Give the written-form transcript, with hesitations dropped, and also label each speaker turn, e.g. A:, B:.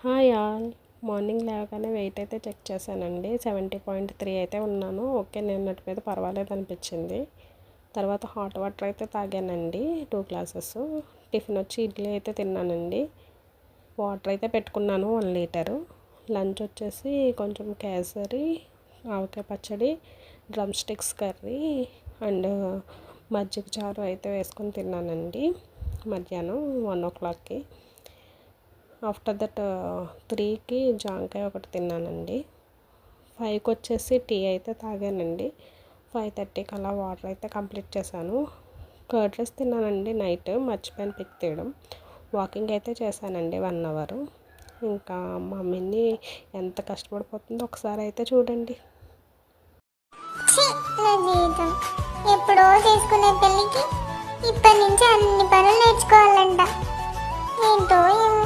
A: Hi all. Morning లేవగానే wait అయితే check చేశానండి. 70.3 అయితే ఉన్నాను. ఓకే, నిన్నటి మీద పర్వాలేదు అనిపించింది. తర్వాత హాట్ వాటర్ అయితే తాగానండి 2 గ్లాసెస్. టిఫిన్ వచ్చి ఇడ్లీ అయితే తిన్నానండి. వాటర్ అయితే పెట్టుకున్నాను 1 లీటరు. లంచ్ వచ్చేసి కొంచెం కేసరి, ఆవకాయ పచ్చడి, డ్రమ్ స్టిక్స్ కర్రీ అండ్ మజ్జిగ చారు అయితే వేసుకొని తిన్నానండి మధ్యాహ్నం 1 o'clockకి. ఆఫ్టర్ దట్ 3కి జాంకాయ ఒకటి తిన్నానండి. 5కి వచ్చేసి టీ అయితే తాగానండి. 5:30కి అలా వాటర్ అయితే కంప్లీట్ చేశాను. కర్డ్ రైస్ తిన్నానండి నైట్, మర్చిపోయాను పిక్ తీయడం. వాకింగ్ అయితే చేశానండి 1 అవర్. ఇంకా మమ్మీని ఎంత కష్టపడిపోతుందో ఒకసారి అయితే చూడండి.
B: నా జీవితం ఎప్పుడో చేసుకునే పెళ్ళికి ఇప్పటి నుంచి అన్ని పనులు నేర్చుకోవాలంట. ఏంటో ఏమో.